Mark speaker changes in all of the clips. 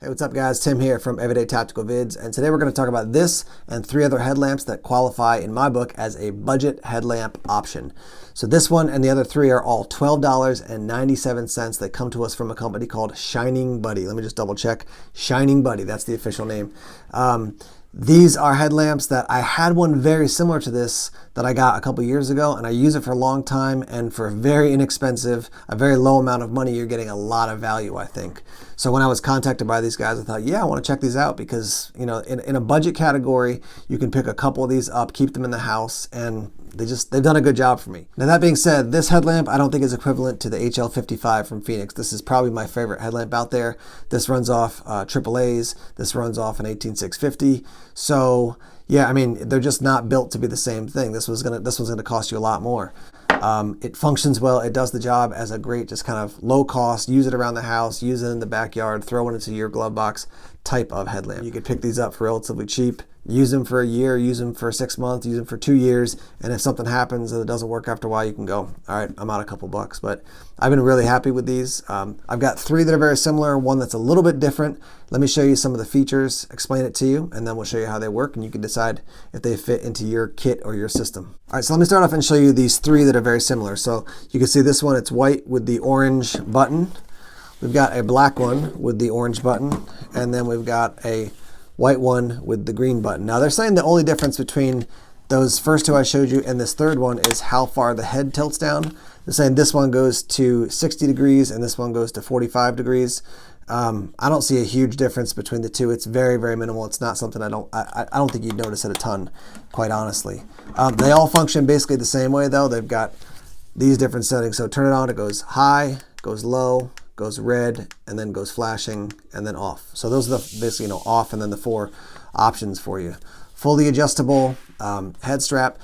Speaker 1: Hey, what's up guys? Tim here from Everyday Tactical Vids, and today we're going to talk about this and 3 other headlamps that qualify in my book as a budget headlamp option. So this one and the other 3 are all $12.97. They come to us from a company called Shining Buddy. Let me just double check. Shining Buddy, that's the official name. These are headlamps that I had one very similar to this that I got a couple years ago, and I use it for a long time, and for very inexpensive, a very low amount of money, you're getting a lot of value, I think. So when I was contacted by these guys, I thought, yeah, I want to check these out because, you know, in a budget category, you can pick a couple of these up, keep them in the house, and they've done a good job for me. Now that being said, this headlamp I don't think is equivalent to the HL55 from Phoenix. This is probably my favorite headlamp out there. This runs off AAAs. This runs off an 18650. So yeah, I mean, they're just not built to be the same thing. This one's gonna cost you a lot more. It functions well. It does the job as a great, just kind of low cost, use it around the house, use it in the backyard, throw it into your glove box type of headlamp. You could pick these up for relatively cheap, use them for a year, use them for 6 months, use them for 2 years, and if something happens and it doesn't work after a while, you can go, all right, I'm out a couple bucks. But I've been really happy with these. I've got 3 that are very similar, one that's a little bit different. Let me show you some of the features, explain it to you, and then we'll show you how they work, and you can decide if they fit into your kit or your system. All right, so let me start off and show you these 3 that are very similar. So you can see this one, it's white with the orange button. We've got a black one with the orange button, and then we've got a white one with the green button. Now they're saying the only difference between those first 2 I showed you and this 3rd one is how far the head tilts down. They're saying this one goes to 60 degrees and this one goes to 45 degrees. I don't see a huge difference between the 2. It's very, very minimal. It's not something I don't think you'd notice it a ton, quite honestly. They all function basically the same way though. They've got these different settings. So turn it on, it goes high, goes low, goes red, and then goes flashing, and then off. So those are the basically, you know, off, and then the 4 options for you. Fully adjustable head strap,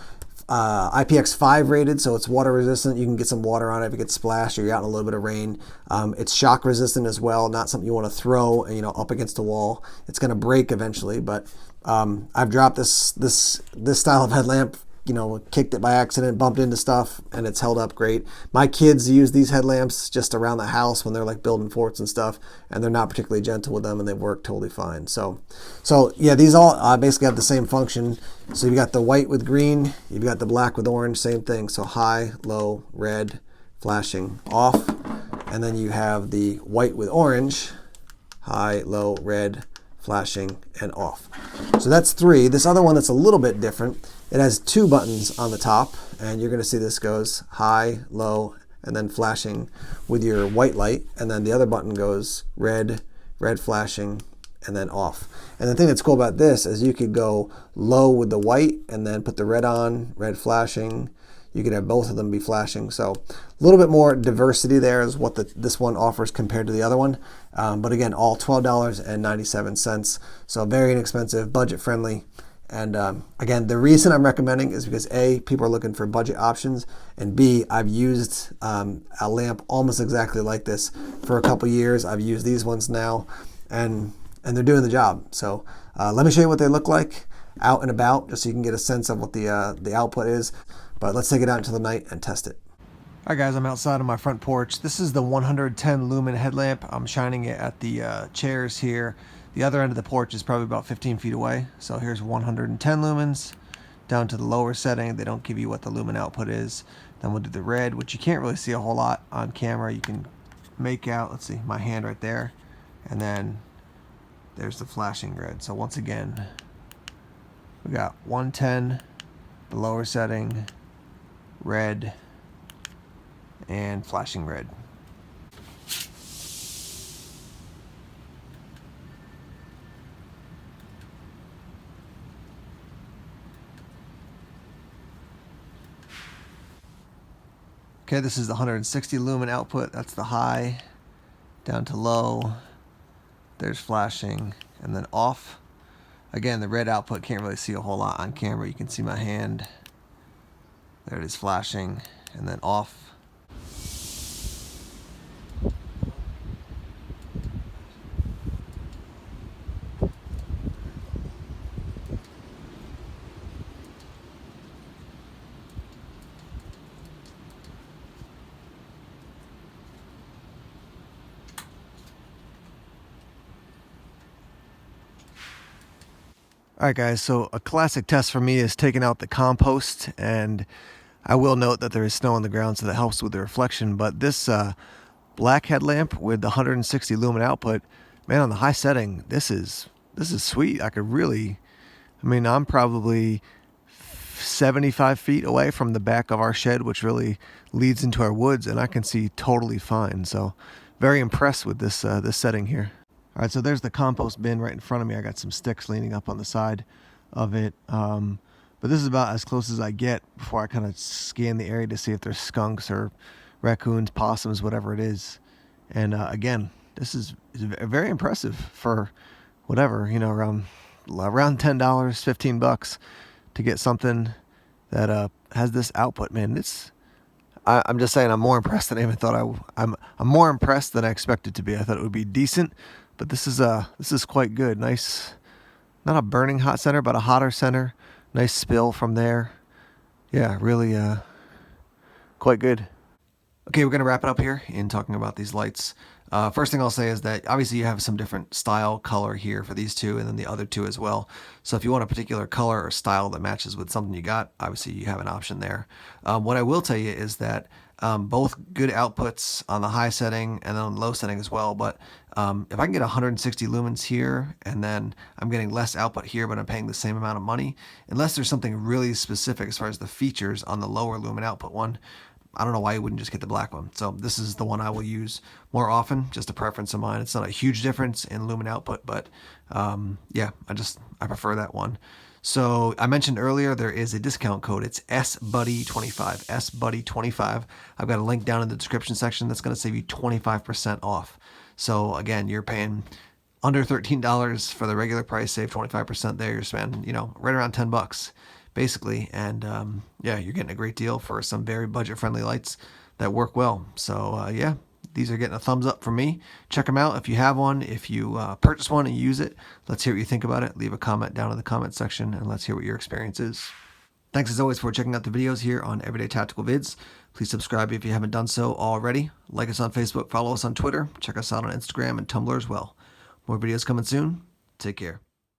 Speaker 1: IPX5 rated, so it's water resistant. You can get some water on it if it gets splashed or you're out in a little bit of rain. It's shock resistant as well, not something you want to throw, you know, up against a wall. It's going to break eventually, but I've dropped this style of headlamp, you know, kicked it by accident, bumped into stuff, and it's held up great. My kids use these headlamps just around the house when they're like building forts and stuff, and they're not particularly gentle with them, and they work totally fine. So yeah, these all basically have the same function. So you've got the white with green, you've got the black with orange, same thing. So high, low, red, flashing, off, and then you have the white with orange, high, low, red, flashing, and off. So that's 3. This other one that's a little bit different, it has 2 buttons on the top, and you're going to see this goes high, low, and then flashing with your white light, and then the other button goes red, red flashing, and then off. And the thing that's cool about this is you could go low with the white and then put the red on, red flashing. You could have both of them be flashing. So a little bit more diversity there is what this one offers compared to the other one. But again, all $12.97. So very inexpensive, budget friendly. And again, the reason I'm recommending is because A, people are looking for budget options, and B, I've used a lamp almost exactly like this for a couple years. I've used these ones now, and they're doing the job. So let me show you what they look like out and about, just so you can get a sense of what the output is. But let's take it out into the night and test it. All right, guys, I'm outside on my front porch. This is the 110 lumen headlamp. I'm shining it at the chairs here. The other end of the porch is probably about 15 feet away. So here's 110 lumens down to the lower setting. They don't give you what the lumen output is. Then we'll do the red, which you can't really see a whole lot on camera. You can make out, let's see, my hand right there. And then there's the flashing red. So once again, we got 110, the lower setting, red, and flashing red. Okay, this is the 160 lumen output. That's the high, down to low. There's flashing, and then off. Again, the red output can't really see a whole lot on camera. You can see my hand. There it is, flashing, and then off. All right, guys, so a classic test for me is taking out the compost, and I will note that there is snow on the ground, so that helps with the reflection, but this black headlamp with the 160 lumen output, man, on the high setting, this is sweet. I could really, I mean, I'm probably 75 feet away from the back of our shed, which really leads into our woods, and I can see totally fine. So very impressed with this this setting here. All right, so there's the compost bin right in front of me. I got some sticks leaning up on the side of it. But this is about as close as I get before I kind of scan the area to see if there's skunks or raccoons, possums, whatever it is. And again, this is very impressive for whatever, you know, around $10, $15 to get something that has this output. Man, I'm just saying, I'm more impressed than I even thought I'm more impressed than I expected to be. I thought it would be decent, but this is quite good. Nice, not a burning hot center, but a hotter center. Nice spill from there. Yeah, really quite good. Okay, we're going to wrap it up here in talking about these lights. First thing I'll say is that obviously you have some different style, color here for these two, and then the other two as well. So if you want a particular color or style that matches with something you got, obviously you have an option there. What I will tell you is that both good outputs on the high setting and then on the low setting as well. But if I can get 160 lumens here and then I'm getting less output here, but I'm paying the same amount of money, unless there's something really specific as far as the features on the lower lumen output one, I don't know why you wouldn't just get the black one. So this is the one I will use more often, just a preference of mine. It's not a huge difference in lumen output, but yeah, I prefer that one. So I mentioned earlier there is a discount code. It's SBuddy25, SBuddy25. I've got a link down in the description section that's going to save you 25% off. So again, you're paying under $13 for the regular price, save 25% there. You're spending, you know, right around $10 basically. And yeah, you're getting a great deal for some very budget-friendly lights that work well. So yeah, these are getting a thumbs up from me. Check them out if you have one. If you purchase one and use it, let's hear what you think about it. Leave a comment down in the comment section and let's hear what your experience is. Thanks as always for checking out the videos here on Everyday Tactical Vids. Please subscribe if you haven't done so already. Like us on Facebook, follow us on Twitter, check us out on Instagram and Tumblr as well. More videos coming soon. Take care.